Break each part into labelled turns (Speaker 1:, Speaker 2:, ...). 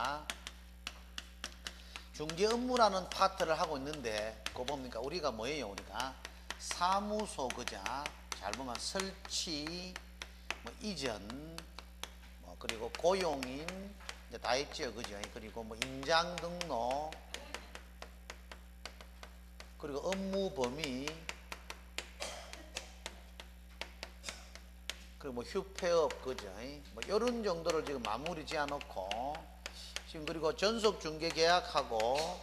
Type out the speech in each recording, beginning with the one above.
Speaker 1: 우리가 중개 업무라는 파트를 하고 있는데 그거 뭡니까? 우리가 뭐예요? 우리가 사무소 그자 잘 보면 설치 뭐 이전 뭐 그리고 고용인 이제 다 했죠 그죠? 그리고 뭐 임장 등록 그리고 업무 범위 그리고 뭐 휴폐업 그죠? 뭐 이런 정도를 지금 마무리 지어놓고 지금 그리고 전속 중개 계약하고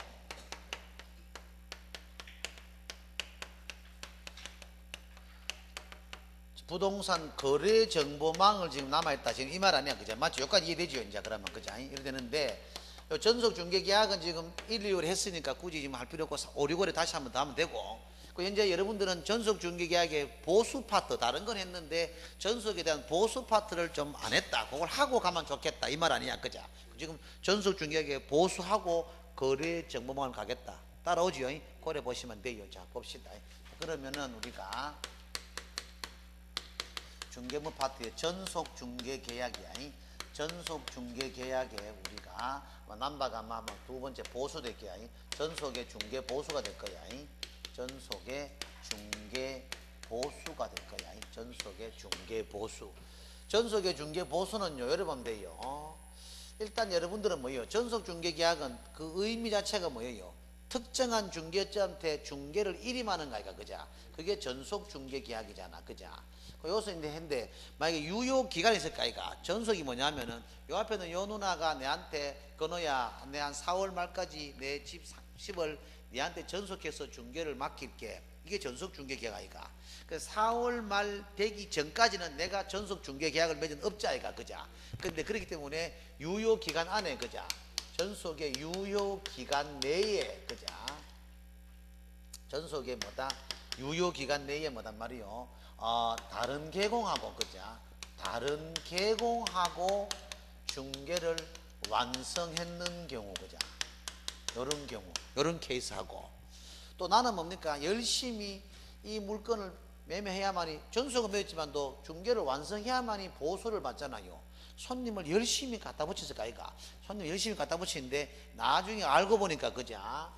Speaker 1: 부동산 거래 정보망을 지금 남아있다. 지금 이 말 아니야. 그죠? 맞죠? 여기까지 이해되죠? 이제 그러면. 그죠? 이래 되는데, 요 전속 중개 계약은 지금 1, 2월 했으니까 굳이 지금 할 필요 없고 5, 6월에 다시 한번 더 하면 되고, 그 현재 여러분들은 전속 중개 계약의 보수 파트, 다른 건 했는데, 전속에 대한 보수 파트를 좀 안 했다. 그걸 하고 가면 좋겠다. 이 말 아니야. 그죠? 지금 전속 중개 계약에 보수하고 거래 정보망을 가겠다. 따라오지요? 고려 보시면 돼요. 자, 봅시다. 그러면은 우리가 중개부 파트의 전속 중개 계약이야. 전속 중개 계약에 우리가 남바가 아마 두 번째 보수 될 거야. 전속의 중개 보수가 될 거야. 전속의 중개 보수가 될 거야. 전속의 중개 보수. 전속의 중개 보수는요, 여러분 돼요. 일단 여러분들은 뭐예요? 전속 중개 계약은 그 의미 자체가 뭐예요? 특정한 중개자한테 중개를 일임하는 거니까, 그자? 그게 전속 중개 계약이잖아, 그자? 여기서 이제 했는데, 만약에 유효 기간이 있을까, 이가? 전속이 뭐냐면은, 요 앞에는 요 누나가 내한테, 건호야, 내 한 4월 말까지 내 집을 내한테 전속해서 중개를 맡길게. 이게 전속 중개 계약 아이가? 그 4월 말 되기 전까지는 내가 전속 중개 계약을 맺은 업자 아이가, 그자? 근데 그렇기 때문에 유효 기간 안에, 그자? 전속의 유효 기간 내에, 그자? 전속의 뭐다? 유효 기간 내에 뭐단 말이요? 다른 개공하고, 그자? 다른 개공하고 중개를 완성했는 경우, 그자? 요런 경우, 요런 케이스하고. 또 나는 뭡니까? 열심히 이 물건을 매매해야만이, 전속은 매였지만도 중개를 완성해야만이 보수를 받잖아요. 손님을 열심히 갖다 붙였을까, 아이가? 손님 열심히 갖다 붙이는데 나중에 알고 보니까, 그자?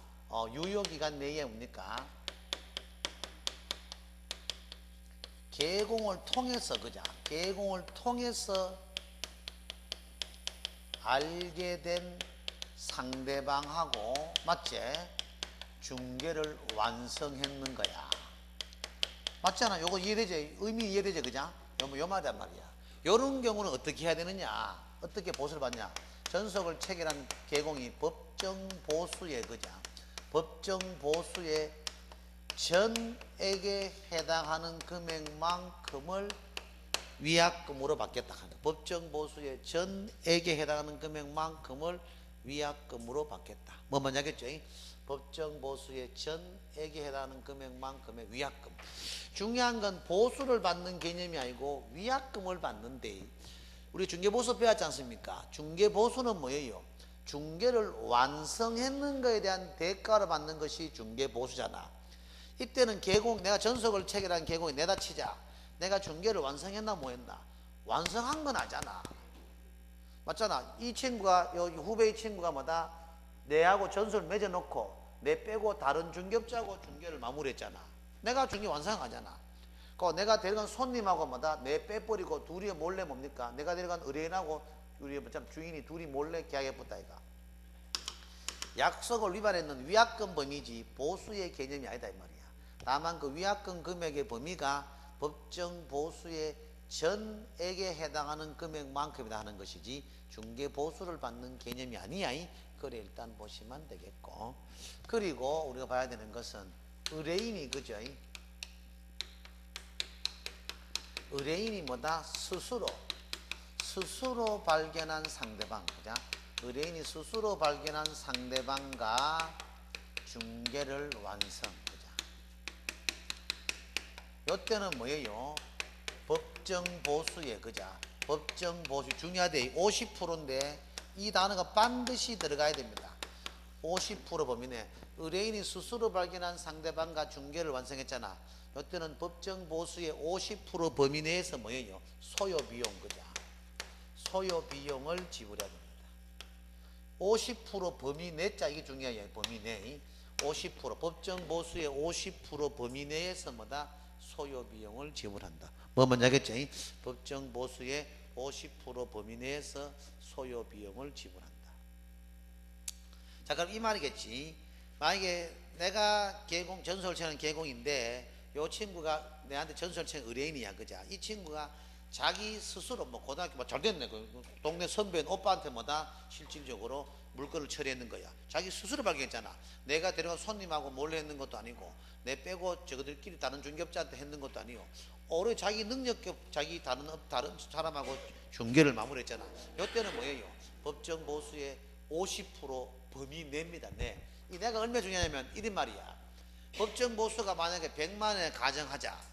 Speaker 1: 유효기간 내에 뭡니까? 개공을 통해서, 그자? 개공을 통해서 알게 된 상대방하고, 맞지? 중개를 완성했는 거야. 맞잖아. 요거 이해되지? 의미 이해되지? 그자? 요 말이란 말이야. 요런 경우는 어떻게 해야 되느냐? 어떻게 보수를 받냐? 전속을 체결한 개공이 법정 보수에, 그자? 법정 보수에 전액에 해당하는 금액만큼을 위약금으로 받겠다. 법정 보수의 전액에 해당하는 금액만큼을 위약금으로 받겠다. 뭐 뭐냐겠죠? 법정 보수의 전액에 해당하는 금액만큼의 위약금. 중요한 건 보수를 받는 개념이 아니고 위약금을 받는데, 우리 중개보수 배웠지 않습니까? 중개보수는 뭐예요? 중개를 완성했는 것에 대한 대가를 받는 것이 중개보수잖아. 이때는 개공, 내가 전속을 체결한 개공이 내다 치자. 내가 중개를 완성했나 뭐했나? 완성한 건 아잖아. 맞잖아. 이 친구가, 요 후배의 친구가 뭐다? 내하고 전설을 맺어놓고 내 빼고 다른 중개업자하고 중개를 마무리했잖아. 내가 중개 완성하잖아. 그 내가 데려간 손님하고 뭐다? 내 빼버리고 둘이 몰래 뭡니까? 내가 데려간 의뢰인하고 우리 주인이 둘이 몰래 계약해봤다 이가. 약속을 위반했는 위약금 범위지 보수의 개념이 아니다 이 말이야. 다만 그 위약금 금액의 범위가 법정 보수의 전액에 해당하는 금액만큼이다 하는 것이지 중개 보수를 받는 개념이 아니야. 그래 일단 보시면 되겠고, 그리고 우리가 봐야 되는 것은 의뢰인이, 그죠? 의뢰인이 뭐다? 스스로 발견한 상대방, 그죠? 의뢰인이 스스로 발견한 상대방과 중개를 완성, 그죠? 요때는 뭐예요? 법정 보수에, 그죠? 법정 보수 중요하대. 50%인데 이 단어가 반드시 들어가야 됩니다. 50% 범위내. 의뢰인이 스스로 발견한 상대방과 중개를 완성했잖아. 이때는 법정 보수의 50% 범위 내에서 뭐예요? 소요 비용, 그죠? 소요 비용을 지불해야 됩니다. 50% 범위 내자 이게 중요해요. 범위 내 50% 법정 보수의 50% 범위 내에서 뭐다 소요 비용을 지불한다. 뭐 먼저 하겠죠? 법정 보수의 50% 범위 내에서 소요 비용을 지불한다. 자, 그럼 이 말이겠지. 만약에 내가 전소를 치는 개공인데 요 친구가 내한테 전소를 치는 의뢰인이야, 그자? 이 친구가 자기 스스로 뭐 고등학교 뭐 잘 됐네, 그 동네 선배인 오빠한테 뭐다 실질적으로 물건을 처리했는 거야. 자기 스스로 발견했잖아. 내가 데려간 손님하고 몰래 했는 것도 아니고 내 빼고 저거들끼리 다른 중개업자한테 했는 것도 아니고 오히려 자기 능력급 자기 다른 사람하고 중개를 마무리했잖아. 이때는 뭐예요? 법정 보수의 50% 범위 내입니다. 내. 이 내가 얼마 중요하냐면 이런 말이야. 법정 보수가 만약에 100만 원에 가정하자.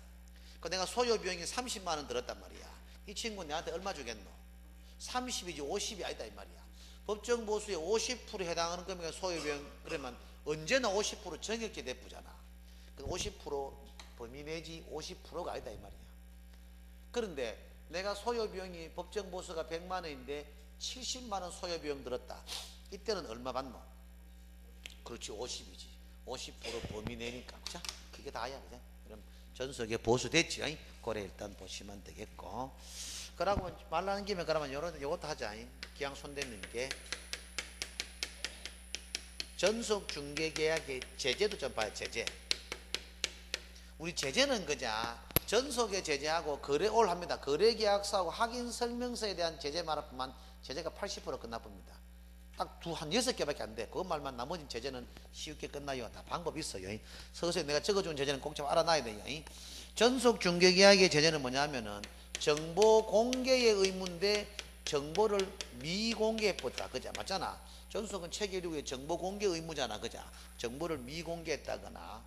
Speaker 1: 그 내가 소요 비용이 30만 원 들었단 말이야. 이 친구 내한테 얼마 주겠노? 30이지 50이 아니다 이 말이야. 법정 보수의 50% 해당하는 금액의 소요 비용 그러면 언제나 50% 정액제 내부잖아. 50% 범위 내지 50%가 아니다 이 말이야. 그런데 내가 소요 비용이 법정 보수가 100만 원인데 70만 원 소요 비용 들었다. 이때는 얼마 받노? 그렇지 50이지. 50% 범위 내니까. 자, 그게 다야. 그죠? 그럼 전속에 보수됐지. 그래 일단 보시면 되겠고. 그러고 말라는 김에 그러면 요것도 하자. 기왕 손대는 게 전속 중개 계약의 제재도 좀 봐요. 제재. 우리 제재는 그자 전속의 제재하고 거래올 합니다. 거래 계약서하고 확인 설명서에 대한 제재 말뿐만 제재가 80% 끝나봅니다. 딱 한 6개밖에 안 돼. 그것 말만 나머지 제재는 쉽게 끝나요. 다 방법이 있어요. 서서히 내가 적어준 제재는 꼭 좀 알아놔야 돼요. 전속 중개계약의 제재는 뭐냐면은 정보 공개의 의무인데 정보를 미공개했다. 그죠? 맞잖아. 전속은 체결 이후에 정보 공개 의무잖아. 그죠? 정보를 미공개했다거나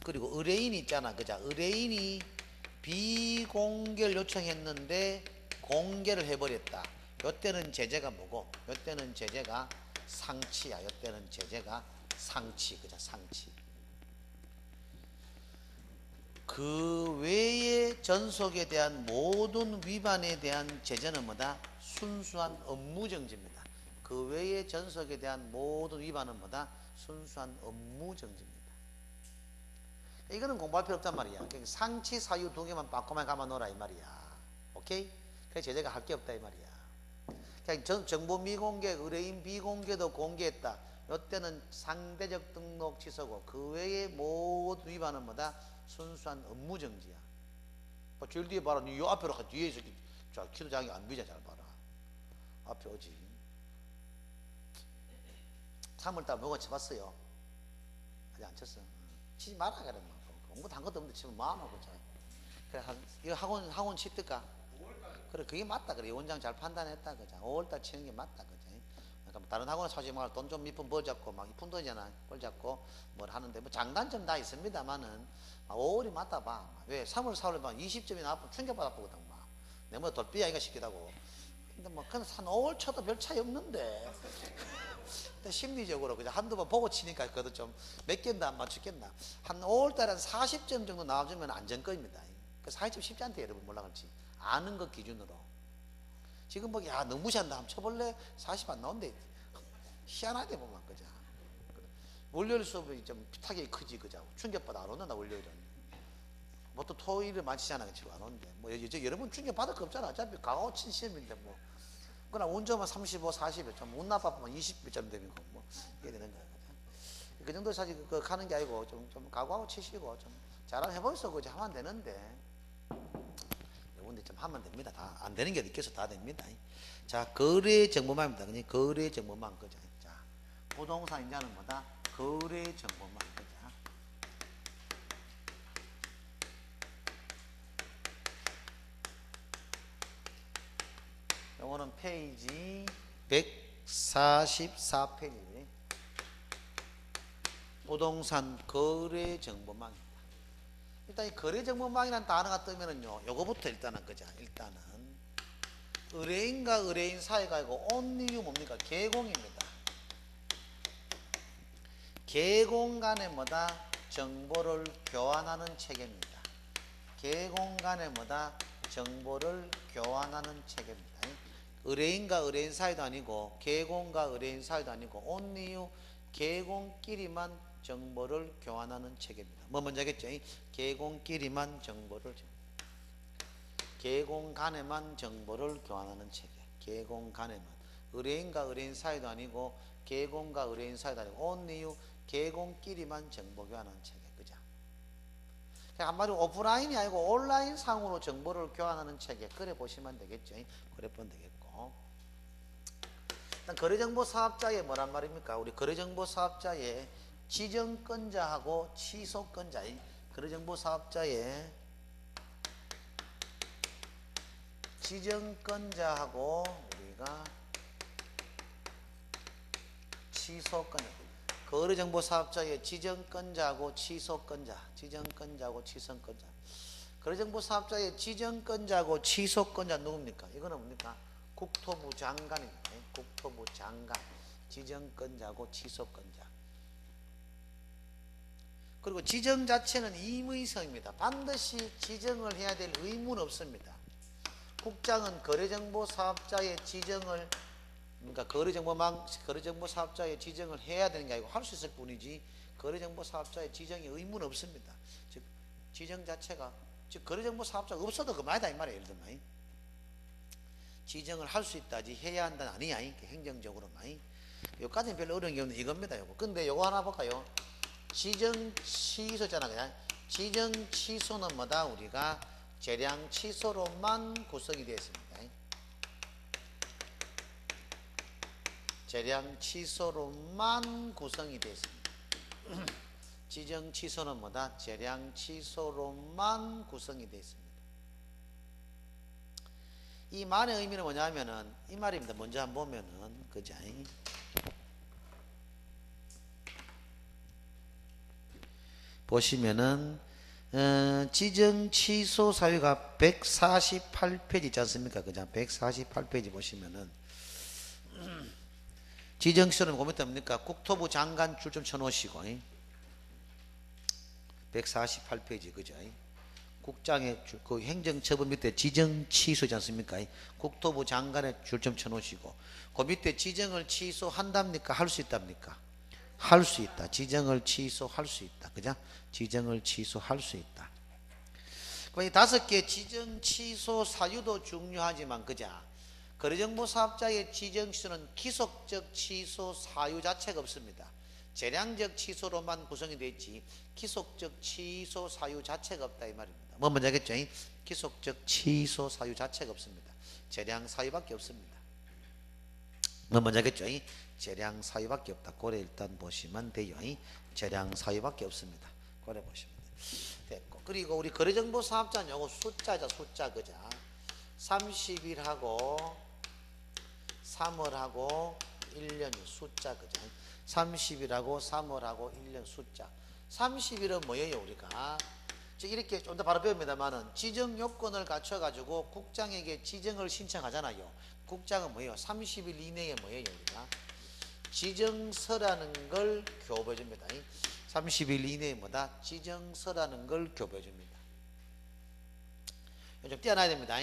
Speaker 1: 그리고 의뢰인이 있잖아. 그죠? 의뢰인이 비공개를 요청했는데 공개를 해버렸다. 요때는 제재가 뭐고? 요때는 제재가 상치야. 요때는 제재가 상치. 그죠? 상치. 그 외에 전속에 대한 모든 위반에 대한 제재는 뭐다? 순수한 업무정지입니다. 그 외에 전속에 대한 모든 위반은 뭐다? 순수한 업무정지입니다. 이거는 공부할 필요 없단 말이야. 상치 사유 두 개만 바꿔만 가만 놓으라 이 말이야. 오케이? 그래서 제재가 할 게 없다 이 말이야. 그냥 정보 미공개, 의뢰인 비공개도 공개했다. 이때는 상대적 등록 취소고 그 외에 모든 위반은 뭐다? 순수한 업무정지야. 뭐 제일 뒤에 봐라. 요 앞으로 가 뒤에 있어. 자, 키도 장이 안 비자. 잘 봐라. 앞에 오지. 3월달 뭐가 쳐봤어요? 아직 안 쳤어. 치지 마라 그래. 공부 단 것도 없는데 치면 마음하고 자. 그래 이거 학원 칩득까? 그래 그게 맞다. 그래 원장 잘 판단했다. 그자. 5월달 치는 게 맞다. 그자. 그러니까 다른 학원 사지 말고 돈 좀 몇 푼 벌잡고 막 이푼 돈이잖아. 벌잡고 뭘 하는데 뭐 장단점 다 있습니다만은 5월이 맞다 봐. 왜 3월 4월 막 20점이 나쁘고 충격받아 보거든 막. 내 뭐 돌비야 이거 싶기도 하고. 근데 뭐 그냥 한 5월 쳐도 별 차이 없는데. 근데 심리적으로 그냥 한두 번 보고 치니까 그래도 좀 몇 개인도 안 맞추겠나. 한 5월 달에 한 40점 정도 나와주면 안정권입니다. 그 40점 쉽지 않대 여러분 몰라갈지. 아는 것 기준으로. 지금 뭐 야 너무 무시한다 하면 쳐볼래? 40 안 나온대. 희한하대 보면 그자. 월요일 수업이 좀 타격이 크지 그자. 충격받아 안 온다 월요일은. 보통 토요일에 많지잖아 그치고 안 오는데. 뭐 여러분 충격받을 거 없잖아. 어차피 가오 친 시험인데 뭐. 그러나 운전만 35, 40에 좀 운 나빠면 20점 되면 뭐 이게 되는 거야. 그 정도 사실 그 가는 게 아니고 좀 각오하고 치시고 좀 잘하면 해보이소 그지 하면 되는데. 여러분들 좀 하면 됩니다. 다 안 되는 게 어디 있겠어. 다 됩니다. 자, 거래 정보망입니다. 그냥 거래 정보망 그죠. 자, 부동산 인자는 뭐다? 거래 정보망 그죠. 요거는 페이지 144페이지. 부동산 거래 정보망입니다. 일단 이 거래 정보망이라는 단어가 뜨면은요, 요거부터 일단은 그죠. 일단은 의뢰인과 의뢰인 사이가 아니고 온 이유 뭡니까? 계공입니다. 계공 간에 뭐다? 정보를 교환하는 체계입니다. 계공 간에 뭐다? 정보를 교환하는 체계입니다. 의뢰인과 의뢰인 사이도 아니고 개공과 의뢰인 사이도 아니고 only 개공끼리만 정보를 교환하는 체계입니다. 뭐 먼저 하겠죠? 개공끼리만 정보를 개공 간에만 정보를 교환하는 체계. 개공 간에만 의뢰인과 의뢰인 사이도 아니고 개공과 의뢰인 사이도 아니고 only 개공끼리만 정보 교환하는 체계. 그죠? 한마디로 오프라인이 아니고 온라인 상으로 정보를 교환하는 체계. 그래 보시면 되겠죠? 그래 보면 되겠고. 일단 거래정보사업자에 뭐란 말입니까? 우리 거래정보사업자에 지정권자하고 취소권자. 거래정보사업자에 지정권자하고 우리가 취소권자. 거래정보사업자의 지정권자하고 취소권자. 지정권자하고 취소권자. 거래정보사업자의 지정권자하고 취소권자 누굽니까? 이거는 뭡니까? 국토부 장관입니다. 국토부 장관. 지정권자하고 취소권자. 그리고 지정 자체는 임의성입니다. 반드시 지정을 해야 될 의무는 없습니다. 국장은 거래정보 사업자의 지정을, 그러니까 거래정보 사업자의 지정을 해야 되는 게 아니고 할 수 있을 뿐이지 거래정보 사업자의 지정이 의무는 없습니다. 즉 지정 자체가, 즉 거래정보 사업자가 없어도 그만이다 이 말이에요. 예를 들면 지정을 할 수 있다지 해야 한다는 아니야. 행정적으로 많이. 요까지는 별로 어려운 게 없는 이겁니다. 요거. 근데 요거 하나 볼까요? 지정 취소잖아. 그냥 지정 취소는 뭐다? 우리가 재량 취소로만 구성이 되어 있습니다. 재량 취소로만 구성이 되어 있습니다. 지정 취소는 뭐다? 재량 취소로만 구성이 되어 있습니다. 이 말의 의미는 뭐냐면은 이 말입니다. 먼저 한번 보면은 그죠? 보시면은 지정 취소 사유가 148페이지 있지 않습니까? 그죠? 148페이지 보시면은 지정 취소는 그 밑에 뭡니까? 국토부 장관 줄 좀 쳐놓으시고 148페이지 그죠? 국장의 그 행정처분 밑에 지정 취소지 않습니까? 국토부 장관의 줄 좀 쳐놓으시고 그 밑에 지정을 취소한답니까? 할 수 있답니까? 할 수 있다. 지정을 취소할 수 있다. 그죠? 지정을 취소할 수 있다. 이 5개 지정 취소 사유도 중요하지만 그죠? 거래정보 사업자의 지정 취소는 기속적 취소 사유 자체가 없습니다. 재량적 취소로만 구성이 되어 있지 기속적 취소 사유 자체가 없다 이 말입니다. 뭐 먼저 하겠죠? 기속적 취소 사유 자체가 없습니다. 재량 사유밖에 없습니다. 뭐 먼저 하겠죠? 재량 사유밖에 없다. 그래 일단 보시면 돼요. 재량 사유밖에 없습니다. 그래 보시면 됐고. 그리고 우리 거래정보 사업자는 요거 숫자죠. 숫자 그자. 30일하고 3월하고 1년이 숫자 그죠? 30일하고 3월하고 1년 숫자. 30일은 뭐예요 우리가? 이렇게 좀 더 바로 배웁니다만은 지정 요건을 갖춰 가지고 국장에게 지정을 신청하잖아요. 국장은 뭐예요? 30일 이내에 뭐예요 우리가? 지정서라는 걸 교부해 줍니다. 30일 이내에 뭐다? 지정서라는 걸 교부해 줍니다. 좀 띄어놔야 됩니다.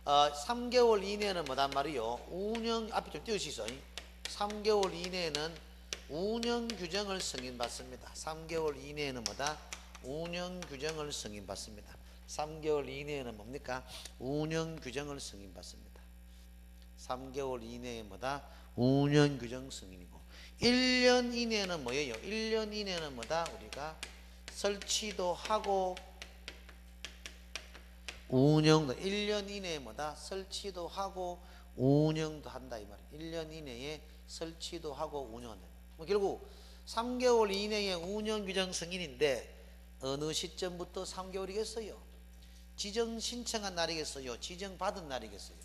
Speaker 1: 3개월 이내에는 뭐단 말이요? 운영, 앞에 좀 띄우시죠. 3개월 이내에는 운영 규정을 승인받습니다. 3개월 이내에는 뭐다? 운영 규정을 승인받습니다. 3개월 이내에는 뭡니까? 운영 규정을 승인받습니다. 3개월 이내에 뭐다? 운영 규정 승인이고 1년 이내에는 뭐예요? 1년 이내에는 뭐다? 우리가 설치도 하고 운영도 1년 이내에 뭐다? 설치도 하고 운영도 한다 이 말이에요. 1년 이내에 설치도 하고 운영한다. 결국 3개월 이내에 운영 규정 승인인데 어느 시점부터 3개월이겠어요? 지정 신청한 날이겠어요? 지정 받은 날이겠어요?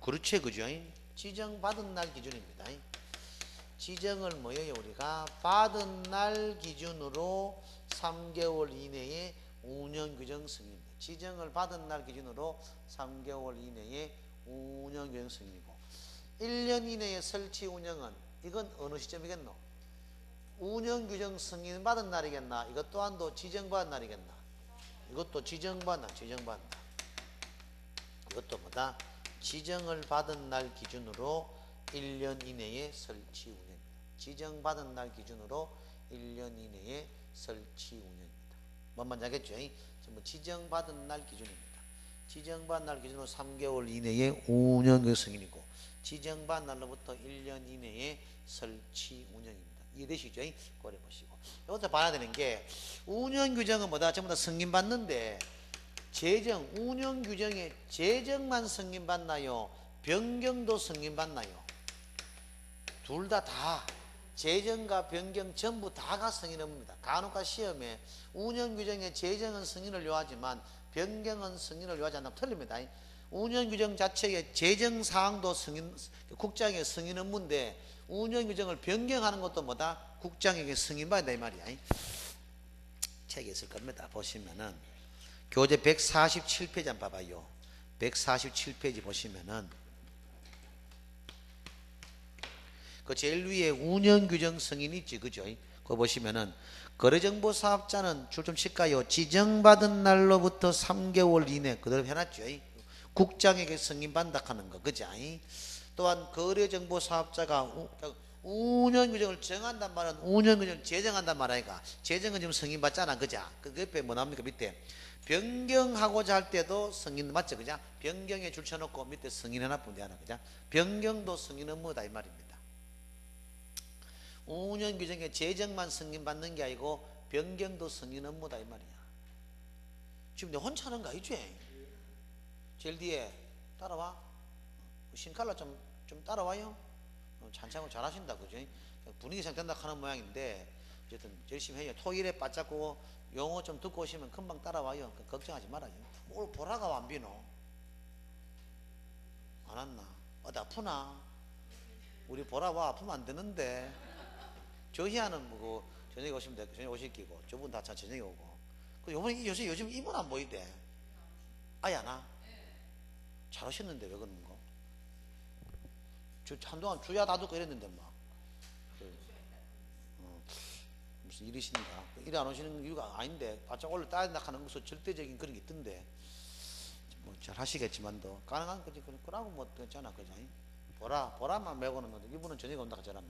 Speaker 1: 그렇지 그죠? 지정 받은 날 기준입니다. 지정을 뭐예요? 우리가 받은 날 기준으로 3개월 이내에 운영 규정 승인입니다. 지정을 받은 날 기준으로 3개월 이내에 운영 규정 승인이고 1년 이내에 설치 운영은 이건 어느 시점이겠노? 운영 규정 승인 받은 날이겠나? 이것 또한도 지정 받은 날이겠나? 이것도 지정 받은 날, 지정 받은 날. 이것도 뭐다? 지정을 받은 날 기준으로 1년 이내에 설치 운영입니다. 지정받은 날 기준으로 1년 이내에 설치 운영입니다. 뭔 말인지 알겠죠? 전부 지정받은 날 기준입니다. 지정받은 날 기준으로 3개월 이내에 운영 승인이고 지정받은 날로부터 1년 이내에 설치 운영입니다. 이해되시죠? 고려 보시고. 이것도 봐야 되는 게 운영 규정은 뭐다? 전부 다 승인받는데 재정, 운영 규정에 재정만 승인받나요? 변경도 승인받나요? 둘 다 재정과 변경 전부 다가 승인 업무입니다. 간혹가 시험에 운영 규정에 재정은 승인을 요하지만 변경은 승인을 요하지 않으면 틀립니다. 운영 규정 자체의 재정 사항도 국장의 승인 업무인데 운영 규정을 변경하는 것도 뭐다? 국장에게 승인받아야 이 말이야. 책에 있을 겁니다. 보시면은 교재 147페이지 한번 봐봐요. 147페이지 보시면은 그 제일 위에 운영규정 승인이 있지, 그죠? 그거 보시면은 거래정보 사업자는 줄 좀 칠까요? 지정받은 날로부터 3개월 이내 그대로 해놨죠. 국장에게 승인받는다 하는 거, 그죠? 또한 거래정보 사업자가 운영규정을 정한단 말은 운영규정을 제정한단 말 아이가. 제정은 지금 승인받잖아, 그죠? 그 옆에 뭐 나옵니까? 밑에 변경하고자 할 때도 승인 맞죠, 그죠? 변경에 줄 쳐놓고 밑에 승인해놨으면 되잖아, 그죠? 변경도 승인 업무다 이 말입니다. 운영 규정에 재정만 승인받는 게 아니고 변경도 승인 업무다 이 말이야. 지금 내 혼자 하는 거 아니지? 제일 뒤에 따라와. 신칼라 좀 따라와요. 찬창을 잘하신다, 그죠? 분위기 상된다 하는 모양인데 어쨌든 열심히 해요. 토일에 바짝고 용어 좀 듣고 오시면 금방 따라와요. 걱정하지 말아요. 뭘 보라가 안 비노? 안 왔나? 어디 아프나? 우리 보라와 아프면 안 되는데. 저희하는 뭐 저녁에 오시면 돼. 저녁에 오실 끼고 저분 다 저녁에 오고. 그 요즘 이분 안 보이대. 아예 안 와? 잘 오셨는데 왜 그러는 거? 저 한동안 주야 다 듣고 이랬는데 막. 무슨 일이십니까? 일이 안 오시는 이유가 아닌데 바짝 올려 따야 된다 하는 것은 절대적인 그런 게 있던데 뭐 잘 하시겠지만도 가능한 거지. 그러고 뭐 괜찮아, 그죠? 보라만 메고는 뭐 이분은 저녁에 온다 하잖아.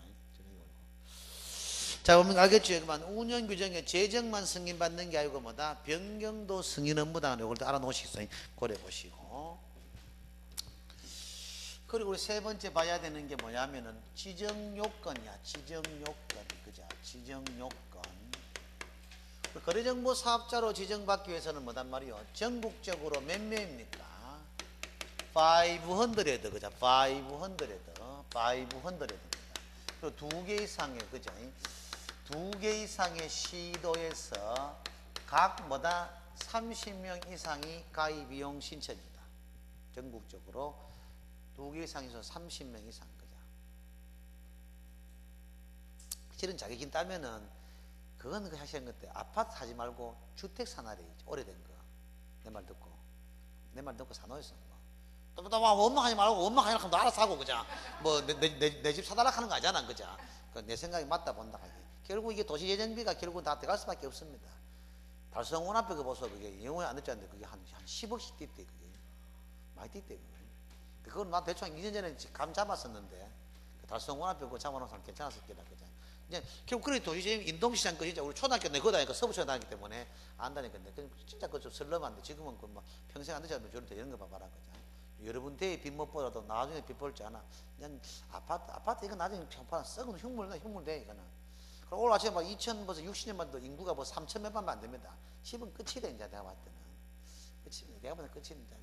Speaker 1: 자, 보면 알겠죠? 그만 운영 규정에 재정만 승인받는 게 아니고 뭐다? 변경도 승인 업무다. 이걸 알아놓으시겠어요? 고려 보시고. 그리고 우리 세 번째 봐야 되는 게 뭐냐면은 지정 요건이야. 지정 요건, 그죠? 지정 요건. 거래정보 사업자로 지정받기 위해서는 뭐단 말이요? 전국적으로 몇 명입니까? 500, 그죠? 500입니다. 그리고 2개 이상의, 그죠? 2개 이상의 시도에서 각 뭐다? 30명 이상이 가입 이용 신청입니다. 전국적으로 2개 이상에서 30명 이상, 그죠? 실은 자격증 따면은 그건 그 하시는 건데 아파트 사지 말고 주택 사나리 오래된 거. 내 말 듣고 사놓았어. 또 엄마 하지 말고 엄마 하려고 하면 너 알아서 하고, 그죠? 뭐 내 집 사달라 하는 거 아니잖아, 그죠? 내 생각이 맞다 본다 하지. 결국 이게 도시재정비가 결국 다 들어갈 수밖에 없습니다. 달성원 앞에 그 보소, 그게 영원히 안 됐지 않는데 그게 한 10억씩 뛰대, 그게 많이 뛰대. 그건 나 대충 2년 전에 감 잡았었는데 그 달성원 앞에 그거 잡아놓은 사람 괜찮았을 게다, 그죠? 이제 결국 그래 도시재정 인동시장 거 진짜 우리 초등학교 내 거다니까 서부초에 다니기 때문에 안다니까. 진짜 그거 좀 설렁한데 지금은 그 뭐 평생 안 되지 않으면 저런데 이런 거 봐봐라, 그죠? 여러분 대에 빚 못 벌어도 나중에 빚 벌지 않아. 그냥 아파트 이거 나중에 평판 썩은 흉물 돼 이거는. 그럼 오늘 아침에 막 2060년만 더 인구가 뭐 3천 몇만만 안 됩니다. 집은 끝이래 이제 내가 봤을 때는. 끝이 내가 보다 끝입니다.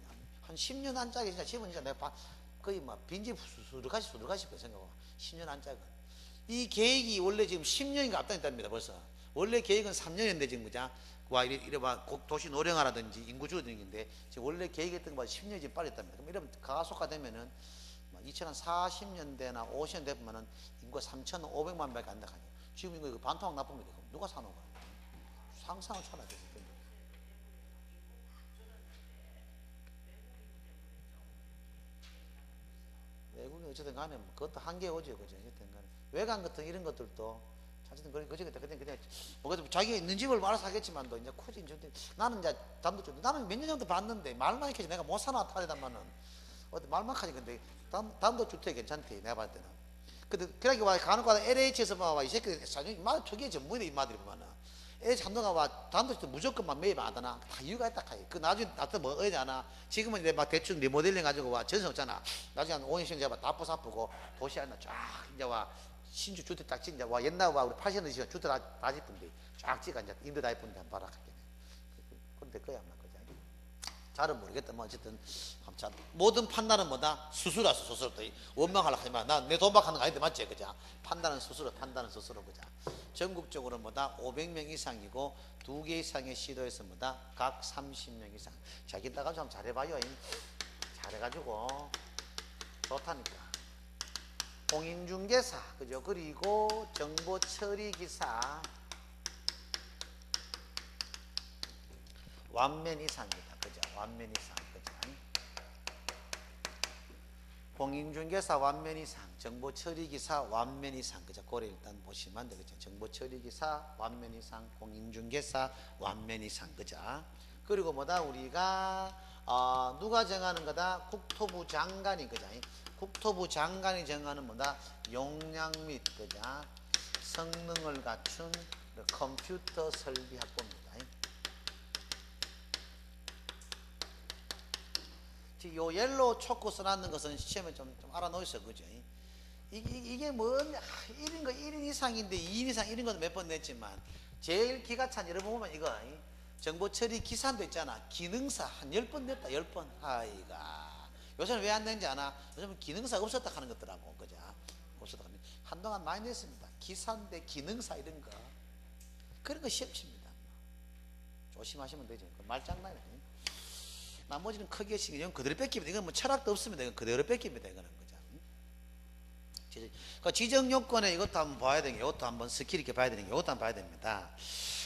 Speaker 1: 한 10년 안짝에 진짜 집은 진짜 내가 거의 막 빈집 수두가시 생각하고 10년 안짝은. 이 계획이 원래 지금 10년인가 앞당했답니다 벌써. 원래 계획은 3년인데 지금 그죠? 와 이래 봐 도시 노령화라든지 인구 줄어드는데 지금 원래 계획했던 것보다 10년이 지금 빨리 했답니다. 그럼 이러면 가속화되면은 2040년대나 50년 되면은 인구가 3,500만 명밖에 안 나가요. 지금 이거 반토막 나쁩니다. 누가 사는 거야? 상상을 초월하죠. 외국인 어쨌든 간에 그것도 한계 오죠, 그죠? 어쨌든 간에 외관 같은 이런 것들도 어쨌든 그냥 뭐 자기가 있는 집을 알아서 하겠지만도 이제 굳이 나는 이제 나는 몇 년 정도 봤는데 말만 이렇게 내가 못 사나 타려다마는 말만 하니 근데 다음도 주택 괜찮대 내가 봤을 때는. 근데 그렇게 와 가는 거다 LH에서 봐 이 새끼 사실 마 초기에 전문의 이마들이 보면은 LH 한동안 와 다음도 무조건 막 매입 안 하나 다 이유가 있다 카이. 그 나중에 나도 뭐 어디잖아. 지금은 이제 막 대충 리모델링 가지고 와 전세 없잖아. 나중에 한 5년 씩 다 부사쁘고 도시 안에 쫙 이제 와 신주 주택 딱 진짜 와 옛날 와 우리 80년 시간 주택 다 짓던데 쫙 찍어 이제 임대 다 예쁜데 한 봐라 할게. 그런데 거야 아마 그지. 잘은 모르겠다. 뭐 어쨌든 참 모든 판단은 뭐다 스스로라서 스스로 또 원망하려고 하지만 나 내 돈 받는 거 아닌데 맞지 그자. 판단은 스스로 그자. 전국적으로 뭐다 500명 이상이고 2개 이상의 시도에서 뭐다 각 30명 이상. 자기 따가 좀 잘해봐요. 잘해가지고 좋다니까. 공인중개사 그죠. 그리고 정보처리기사 완면 이상입니다. 그죠. 완면 이상 그죠. 공인중개사 완면 이상, 정보처리기사 완면 이상 그죠. 그걸 일단 보시면 되겠죠. 정보처리기사 완면 이상, 공인중개사 완면 이상 그죠. 그리고 뭐다 우리가 누가 정하는 거다 국토부 장관이 그죠. 국토부 장관이 정하는 뭐다 용량 및 그죠 성능을 갖춘 컴퓨터 설비 확보입니다. 요 옐로우 초코 써놨는 것은 시험에 좀 알아놓으셔 그죠. 이게 뭔 1인 이상인데 2인 이상 이런 것도 몇 번 냈지만 제일 기가 찬 여러분 보면 이거 정보처리 기사도 있잖아. 기능사 한 10번 냈다 10번. 아이가 요새는 왜 안 낸지 아나? 요즘은 기능사 없었다 하는 것더라고 그죠. 없었다 하는 한동안 많이 냈습니다. 기사인데 기능사 이런 거 그런 거 시험 칩니다. 조심하시면 되죠. 말장난이네. 나머지는 크게 신경 이건 그대로 뺏깁니다. 이건 뭐 철학도 없습니다. 이건 그대로 뺏깁니다. 이거는 그죠. 지정 요건에 이것도 한번 봐야 되는 게 이것도 한번 스킬 있게 봐야 되는 게 이것도 한번 봐야 됩니다.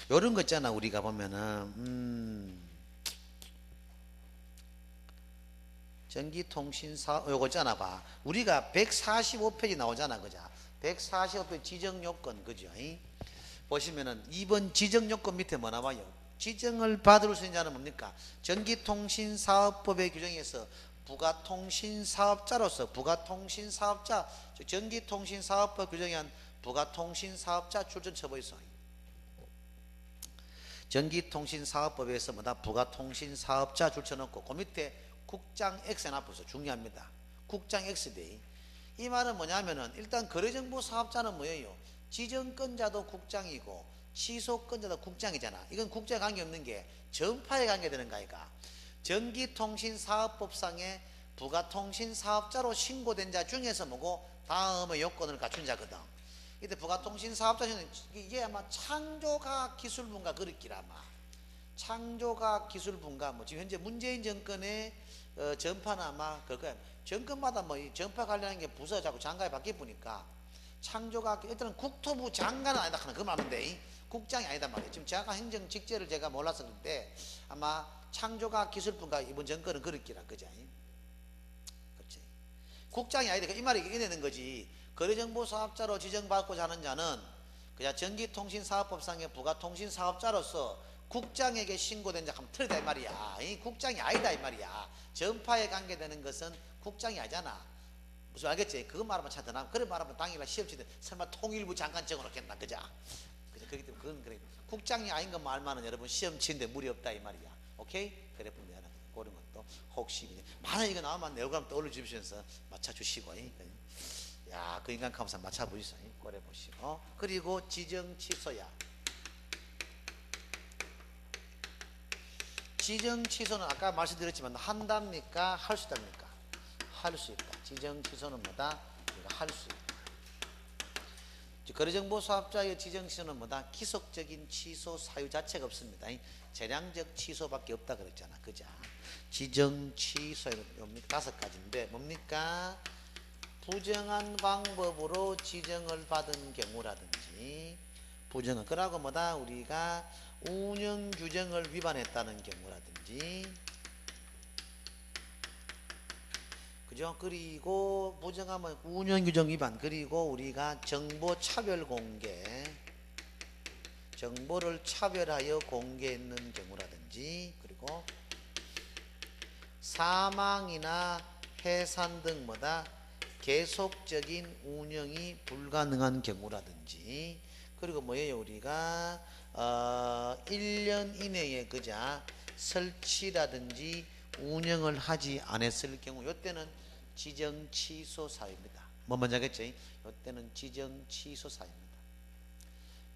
Speaker 1: 요런 거 있잖아. 우리가 보면은 전기통신사 요거 있잖아 봐. 우리가 145페이지 나오잖아 그죠. 145페이지 지정 요건 그죠. 보시면은 2번 지정 요건 밑에 뭐 나와요? 지정을 받을 수 있는 자는 뭡니까? 전기통신사업법의 규정에서 부가통신사업자로서 부가통신사업자 전기통신사업법 규정에 한 부가통신사업자 출전 처벌 있어. 전기통신사업법에서 뭐다 부가통신사업자 줄쳐놓고 그 밑에 국장 X 놔두세요. 중요합니다. 국장 X대. 이 말은 뭐냐면은 일단 거래정보 사업자는 뭐예요? 지정권자도 국장이고 취소권자도 국장이잖아. 이건 국장 관계없는 게 전파에 관계되는 거니까. 전기통신사업법상에 부가통신사업자로 신고된 자 중에서 뭐고 다음의 요건을 갖춘 자거든. 이때 부가통신사업자는 이게 아마 창조과학기술분과 그렇기라 아마. 창조과학기술분과 뭐 지금 현재 문재인 정권의 전파는 아마 그럴 거야. 정권마다 뭐 전파 관련한 게 부서 자꾸 장관이 바뀌니까 창조과학 일단은 국토부 장관은 아니다 하는 그 말인데 국장이 아니다 말이에요. 지금 정확한 행정 직제를 제가 몰라서 그런데 아마 창조과학기술분과 이번 정권은 그렇기라 그죠? 그렇지. 국장이 아니다. 이 말이 이내는 거지. 거래정보사업자로 지정받고자 하는 자는 그냥 전기통신사업법상의 부가통신사업자로서 국장에게 신고된 자 하면 틀리다 이 말이야. 이 국장이 아니다 이 말이야. 전파에 관계되는 것은 국장이 아니잖아. 무슨 알겠지? 그거 말하면 차더나. 그래 말하면 당일날 시험 치든 설마 통일부 장관 적어놓겠나 그죠? 그렇기 때문에 그건 그래. 국장이 아닌 것 말만은 여러분 시험 치는데 무리 없다 이 말이야. 오케이? 그래 보면 그런 것도 혹시 만약 이거 나오면 내용감 떠올려 주시면서 맞춰주시고. 야, 그 인간 감사 맞춰보시죠. 그래 보시고. 그리고 지정 취소야. 지정 취소는 아까 말씀드렸지만 한답니까? 할 수 있답니까? 할 수 있다. 지정 취소는 뭐다? 할 수 있다. 거래정보사업자의 지정 취소는 뭐다? 기속적인 취소 사유 자체가 없습니다. 재량적 취소밖에 없다 그랬잖아. 그죠? 지정 취소는 5가지인데 뭡니까? 부정한 방법으로 지정을 받은 경우라든지 부정은 그러고 뭐다? 우리가 운영 규정을 위반했다는 경우라든지 그죠? 그리고 부정하면 운영 규정 위반 그리고 우리가 정보 차별 공개 정보를 차별하여 공개했는 경우라든지 그리고 사망이나 해산 등 뭐다 계속적인 운영이 불가능한 경우라든지, 그리고 뭐예요 우리가 1년 이내에 그자 설치라든지 운영을 하지 않았을 경우, 이때는 지정 취소 사유입니다. 뭐 먼저 하겠죠? 이때는 지정 취소 사유입니다.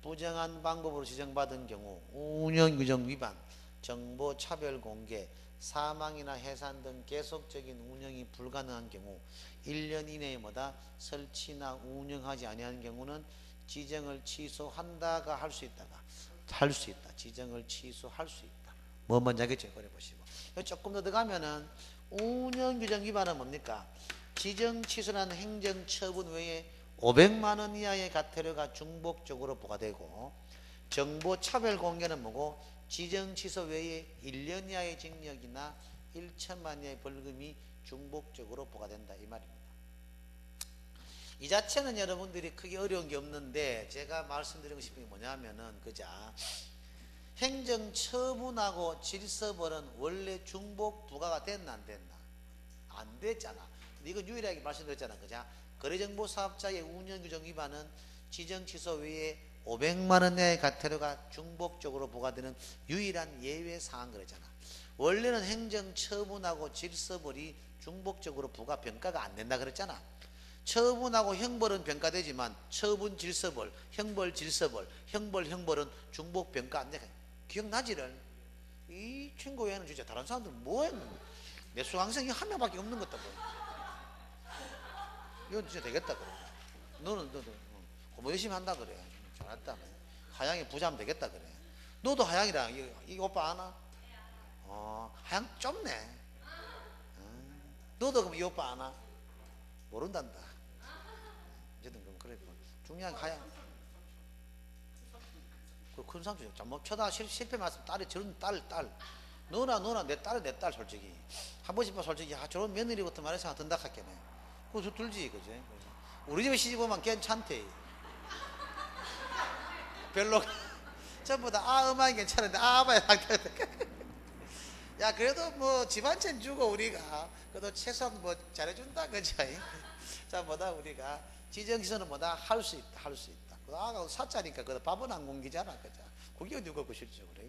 Speaker 1: 부정한 방법으로 지정받은 경우 운영 규정 위반, 정보 차별 공개, 사망이나 해산 등 계속적인 운영이 불가능한 경우 1년 이내에 뭐다 설치나 운영하지 아니하는 경우는 지정을 취소한다가 할 수 있다가 할 수 있다. 지정을 취소할 수 있다. 뭐 먼저 하겠죠? 그래 보시고 조금 더 들어가면은 운영 규정 위반은 뭡니까? 지정 취소라는 행정 처분 외에 500만 원 이하의 과태료가 중복적으로 부과되고, 정보 차별 공개는 뭐고? 지정 취소 외에 1년 이하의 징역이나 1천만 이하의 벌금이 중복적으로 부과된다 이 말입니다. 이 자체는 여러분들이 크게 어려운 게 없는데, 제가 말씀드리고 싶은 게 뭐냐면은 그자 행정 처분하고 질서벌은 원래 중복 부과가 됐나 안 됐나? 안 됐잖아. 근데 이건 유일하게 말씀드렸잖아. 그자 거래정보 사업자의 운영규정 위반은 지정 취소 외에 500만 원 내의 과태료가 중복적으로 부과되는 유일한 예외 사항 그랬잖아. 원래는 행정 처분하고 질서벌이 중복적으로 부과 평가가 안 된다 그랬잖아. 처분하고 형벌은 평가되지만 처분 질서벌, 형벌 질서벌, 형벌 형벌은 중복 평가 안 돼. 기억나지를? 이 친구 외에는 진짜 다른 사람들 뭐 했는데? 내 수강생이 한 명밖에 없는 것다 뭐. 이건 진짜 되겠다 그래. 너도 공부 열심히 한다 그래. 잘했다. 하양이 부자면 되겠다 그래. 너도 하양이라 이 오빠 아나? 하양 좁네. 너도 그럼 이 오빠 아나? 모른단다. 어쨌든 그럼 그래. 중요한 하양. 그 큰 상처. 잘못 쳐다 실패 맞으면 딸이 저런 딸. 너나 내 딸 솔직히. 한 번씩 봐 솔직히 저런 며느리부터 말해서 든다 할게네. 그거 들지 그지? 우리 집에 시집 오면 괜찮대. 별로 전부 다 엄마는 괜찮은데 아빠야 야 그래도 뭐 집안채 주고 우리가 그래도 최소한 뭐 잘해준다 그죠? 자 뭐다 우리가 지정시설은 뭐다 할 수 있다. 아가 사자니까 그 밥은 안 공기잖아 그죠? 그게 누가 그 실죠 그래?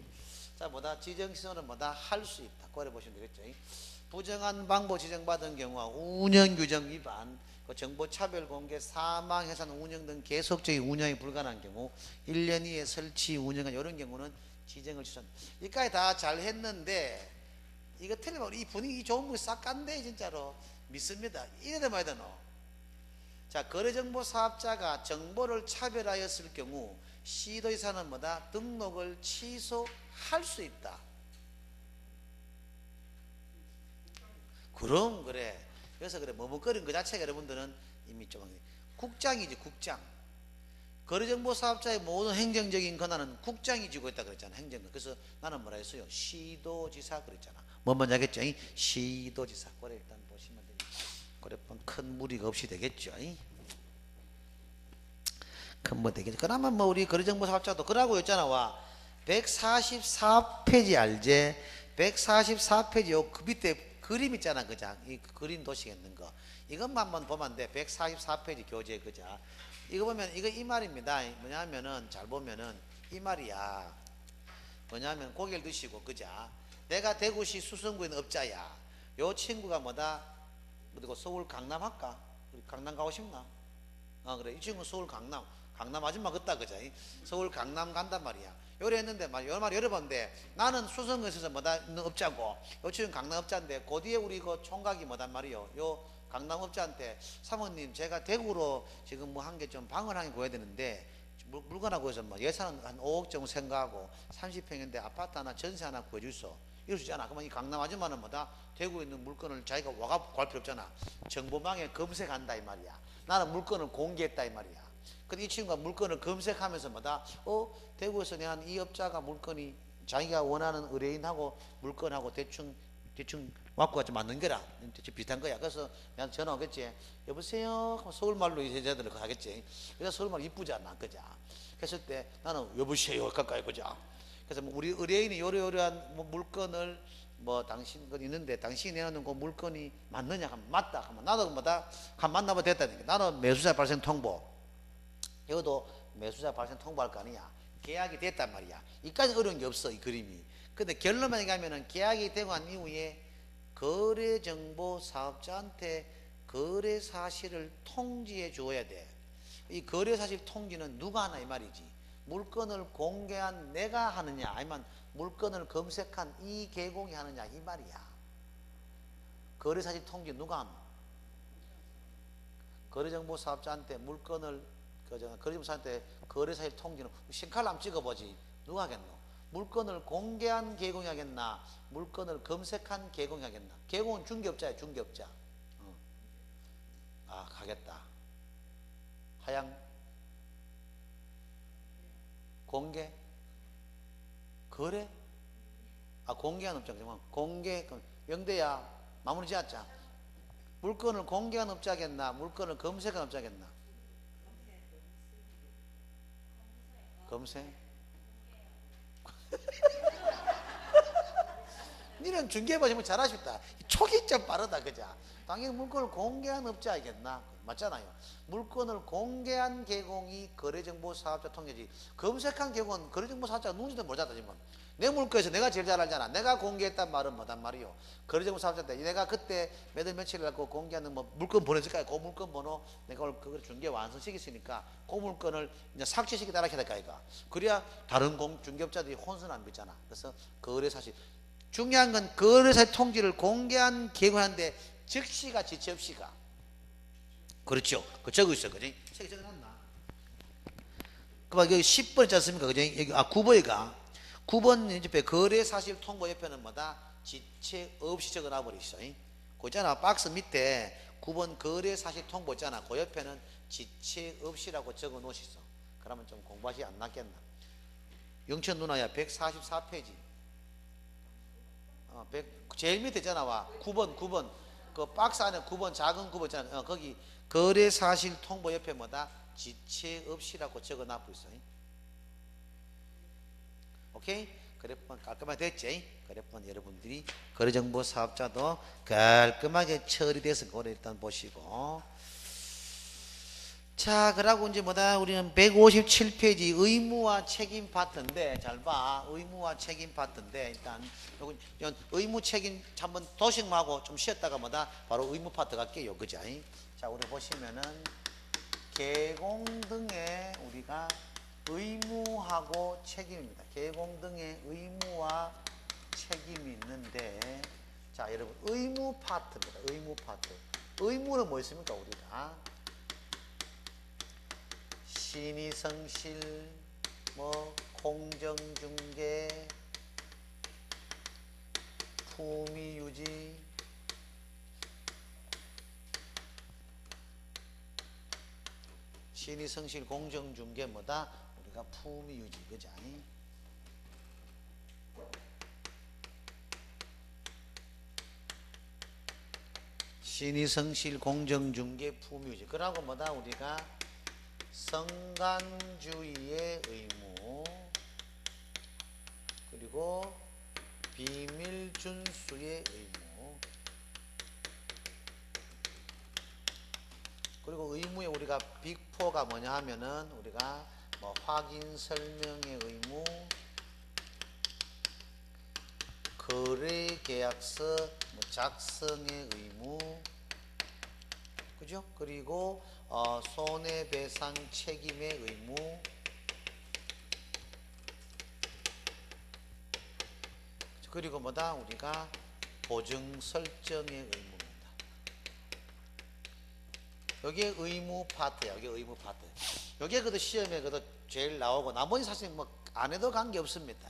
Speaker 1: 자 뭐다 지정시설은 뭐다 할 수 있다. 그래 보시면 되겠죠? 부정한 방법 지정받은 경우와 운영규정 위반, 정보 차별 공개, 사망, 해산, 운영 등 계속적인 운영이 불가능한 경우 1년 이에 설치, 운영한 이런 경우는 지정을 취소한다. 이까지 다 잘했는데 이거 틀리면 이 분위기 좋은 분이 싹 깐데 진짜로 믿습니다. 이래도 말이다 너. 자 거래정보 사업자가 정보를 차별하였을 경우 시도지사는 뭐다 등록을 취소할 수 있다. 그럼 그래. 그래서 그래 머뭇거린 그 자체가 여러분들은 이미 좀 국장이지 국장. 거래정보 사업자의 모든 행정적인 권한은 국장이 쥐고 있다 그랬잖아. 행정권. 그래서 나는 뭐라 했어요? 시도지사 그랬잖아. 뭐 먼저 하겠죠? 시도지사. 그래 일단 보시면 되죠. 그래 큰 무리가 없이 되겠죠. 큰 뭐 되겠죠. 그나마 뭐 우리 거래정보 사업자도 그러고 있잖아. 와 144페이지 알제? 144페이지 요 그 밑에 그림 있잖아 그자. 이 그림 도시겠는 거 이것만 한번 보면 돼. 144페이지 교재 그자. 이거 보면 이거 이 말입니다. 뭐냐면은 잘 보면은 이 말이야. 뭐냐면 고개를 드시고 그자. 내가 대구시 수성구에 있는 업자야. 요 친구가 뭐다 그리고 서울 강남 할까? 강남 가고 싶나? 그래 이 친구 서울 강남 아줌마 같다 그자. 서울 강남 간단 말이야. 요래 했는데 요 말 열어봤는데 나는 수성구에 있어서 뭐다 있는 업자고 요 친구는 강남 업자인데 그 뒤에 우리 그 총각이 뭐단 말이요. 요 강남 업자한테 사모님 제가 대구로 지금 뭐 한 개 좀 방을 한 개 구해야 되는데 물건하고 해서 뭐 예산은 한 5억 정도 생각하고 30평인데 아파트 하나 전세 하나 구해주소 이럴 수 있잖아. 그러면 이 강남 아줌마는 뭐다 대구에 있는 물건을 자기가 와가 구할 필요 없잖아. 정보망에 검색한다 이 말이야. 나는 물건을 공개했다 이 말이야. 근데 이 친구가 물건을 검색하면서 뭐다 대구에서 내한 이 업자가 물건이 자기가 원하는 의뢰인하고 물건하고 대충 갖고 가지 맞는 거라 대충 비슷한 거야. 그래서 내가 전화 오겠지. 여보세요 서울말로 이 여자들을 하겠지. 그래서 서울말 이쁘지 않나 그자. 그랬을 때 나는 여보세요 가까이 그자. 그래서 우리 의뢰인이 요래요래한 물건을 뭐 당신 거 있는데 당신이 내놓는 그 물건이 맞느냐 하면 맞다 하면 나도 뭐다 한 만나봐 됐다니까. 나는 매수자 발생 통보, 이것도 매수자 발생 통보할 거 아니야. 계약이 됐단 말이야. 이까지 어려운 게 없어 이 그림이. 근데 결론만 가면은 계약이 되고 난 이후에 거래정보 사업자한테 거래 사실을 통지해 줘야 돼. 이 거래 사실 통지는 누가 하나 이 말이지. 물건을 공개한 내가 하느냐 아니면 물건을 검색한 이 계공이 하느냐 이 말이야. 거래 사실 통지 누가 하노? 거래정보 사업자한테 물건을 거래정보 사업자한테 거래 사실 통지는 신칼 한번 찍어보지. 누가 하겠노? 물건을 공개한 계공이 하겠나? 물건을 검색한 계공이 하겠나? 계공은 중개업자야 중개업자. 아 가겠다. 하양 공개 거래 아 공개한 업자 그러면 공개 영대야 마무리 지었자. 물건을 공개한 업자겠나? 물건을 검색한 업자겠나? 검색. 니는 중개 보시면 잘하셨다. 촉이 좀 빠르다 그자. 당연히 물건을 공개한 업자이겠나? 맞잖아요. 물건을 공개한 계공이 거래정보 사업자 통계지. 검색한 계공은 거래정보 사업자가 누군지도 모르잖아 지금. 내 물건에서 내가 제일 잘 알잖아. 내가 공개했단 말은 뭐단 말이요. 거래정보 사업자인데 내가 그때 몇 월 며칠 날 공개하는 뭐 물건 보냈을까요? 그 물건 번호 내가 오늘 그걸 중개 완성시켰으니까 그 물건을 이제 삭제시키다 해야 될까 이거. 그래야 다른 중개업자들이 혼선 안 빚잖아. 그래서 거래 사실 중요한 건 거래사 통지를 공개한 계획하는데 즉시가 지체 없이가. 그렇죠. 그 적어 있어. 그지? 책에 적어놨나? 그만 여기 10번 있지 않습니까? 그지? 여기 9번이가 9번 옆에 거래 사실 통보 옆에는 뭐다? 지체 없이 적어놔 버리시죠. 그 있잖아. 박스 밑에 9번 거래 사실 통보 있잖아. 그 옆에는 지체 없이라고 적어 놓으시죠. 그러면 좀 공부하시 안 낫겠나? 영천 누나야 144페이지. 제일 밑에 있잖아. 와 9번 그 박스 안에 9번 작은 9번 있잖아. 거기 거래 사실 통보 옆에 뭐다? 지체 없이라고 적어 놔고 있어. 오케이? 그래서 깔끔하게 됐지? 그래서 여러분들이 거래정보 사업자도 깔끔하게 처리돼서 그걸 일단 보시고. 자, 그러고 이제 뭐다? 우리는 157페이지 의무와 책임 파트인데, 잘 봐. 의무와 책임 파트인데, 일단, 의무 책임 한번 도식만 하고 좀 쉬었다가 뭐다? 바로 의무 파트 갈게요. 그죠? 자, 우리 보시면은, 계공 등의 우리가 의무하고 책임입니다. 계공 등의 의무와 책임이 있는데, 자, 여러분, 의무 파트입니다. 의무 파트. 의무는 뭐 있습니까? 우리가? 신의성실, 뭐 공정중개, 품위유지, 신의성실, 공정중개 뭐다? 우리가 품위유지, 그죠? 신의성실, 공정중개, 품위유지. 그러고 뭐다? 우리가 성간주의의 의무, 그리고 비밀준수의 의무, 그리고 의무에 우리가 빅4가 뭐냐 하면은 우리가 뭐 확인 설명의 의무, 거래계약서 뭐 작성의 의무, 그죠? 그리고 손해배상 책임의 의무, 그리고 뭐다? 우리가 보증 설정의 의무입니다. 여기에 의무 파트야. 여기 의무 파트. 여기에 그래도 시험에 그래도 제일 나오고 나머지 사실 뭐 안 해도 관계 없습니다.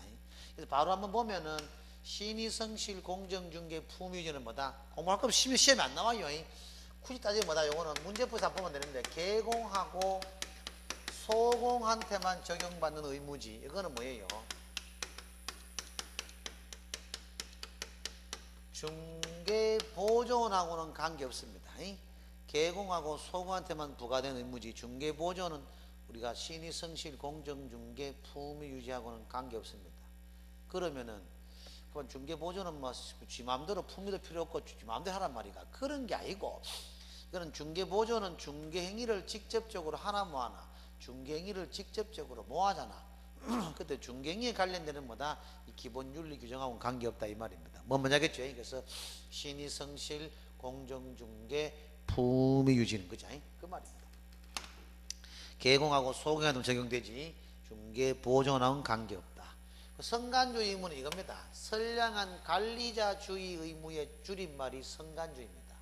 Speaker 1: 그래서 바로 한번 보면은 신의성실, 공정중개, 품위유지는 뭐다? 공부할 거면 시험에 안 나와요. 굳이 따지면 뭐다? 요거는 문제풀이에서 보면 되는데, 계공하고 소공한테만 적용받는 의무지. 이거는 뭐예요? 중개보존하고는 관계없습니다. 계공하고 소공한테만 부과된 의무지. 중개보존은 우리가 신의성실, 공정중개, 품위유지하고는 관계없습니다. 그러면은 그건 중개보조는 뭐 지 마음대로 품위도 필요 없고 지 마음대로 하란 말이가 그런 게 아니고 이거는 중개보조는 중개행위를 직접적으로 하나 뭐 하나 중개행위를 직접적으로 뭐 하잖아. 그때 중개행위에 관련되는 뭐다 이 기본 윤리 규정하고는 관계없다 이 말입니다. 뭐 뭐냐겠죠. 그래서 신의 성실 공정중개 품위 유지는 그죠? 그 말입니다. 개공하고 소공에도 적용되지 중개보조하고는 관계없다. 성간주의 의무는 이겁니다. 선량한 관리자주의 의무의 줄임말이 성간주의입니다.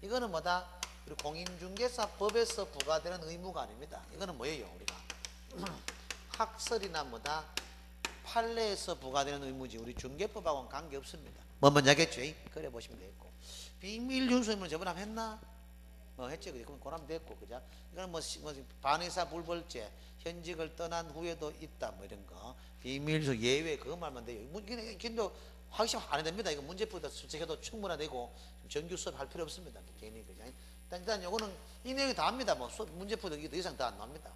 Speaker 1: 이거는 뭐다? 우리 공인중개사 법에서 부과되는 의무가 아닙니다. 이거는 뭐예요? 우리가 학설이나 뭐다 판례에서 부과되는 의무지 우리 중개법하고는 관계없습니다. 뭐 뭐냐겠죠? 그래 보시면 되겠고 비밀준수 의무는 저번에 한번 했나? 했지. 그럼 그러면 됐고 그죠? 이거는 뭐 반의사 불벌죄 현직을 떠난 후에도 있다 뭐 이런 거 비밀수 예외 그거 말만 돼요. 근데 확실히 안 해도 됩니다. 이거 문제풀이다 수책해도 충분하되고 정규 수업 할 필요 없습니다. 괜히 그죠? 일단 이거는 이 내용이 다 합니다. 뭐 문제풀이도 더 이상 다 안 나옵니다.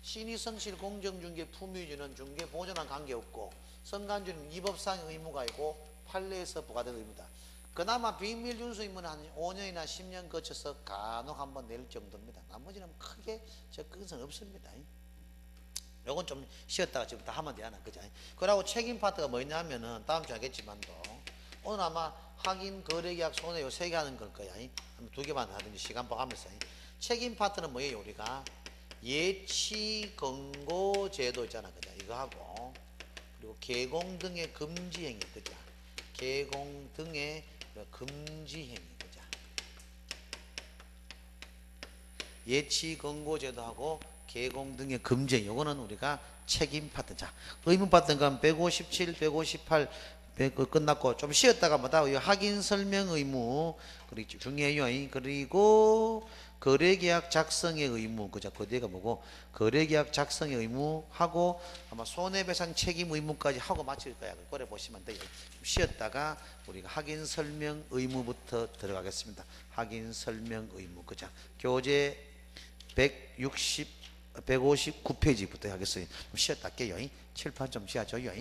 Speaker 1: 신의 성실 공정중개 품위주는 중개보조랑 관계없고 성간주는 위법상 의무가 있고 판례에서 부과된 의무다. 그나마 비밀준수 의무는 한 5년이나 10년 거쳐서 간혹 한번 낼 정도입니다. 나머지는 크게 접근성 없습니다. 요건 좀 쉬었다가 지금 다 하면 되나 그죠? 그러고 책임 파트가 뭐냐면은 다음 주에 하겠지만도 오늘 아마 확인 거래계약 손해 요 3개 하는 걸 거야. 한번 2개만 하든지 시간 봐가면서 책임 파트는 뭐예요? 우리가 예치 권고 제도 있잖아 그죠? 이거 하고 그리고 개공 등의 금지 행위 그죠? 개공 등의 금지 행위 그죠? 예치 권고 제도하고 개공 등의 금지 행위 요거는 우리가 책임 파트. 자, 의무 파트는 그럼 157, 158 끝났고 좀 쉬었다가 뭐다 확인 설명 의무 그리고 중요해요. 그리고 거래계약 작성의 의무 그죠? 그 뒤가 뭐고 거래계약 작성의 의무하고 아마 손해배상 책임 의무까지 하고 마칠 거야. 그래 보시면 돼요. 쉬었다가 우리가 확인 설명 의무부터 들어가겠습니다. 확인 설명 의무 그죠? 교재 159페이지부터 하겠어요. 쉬었다 할게요. 칠판 좀 쉬어줘요.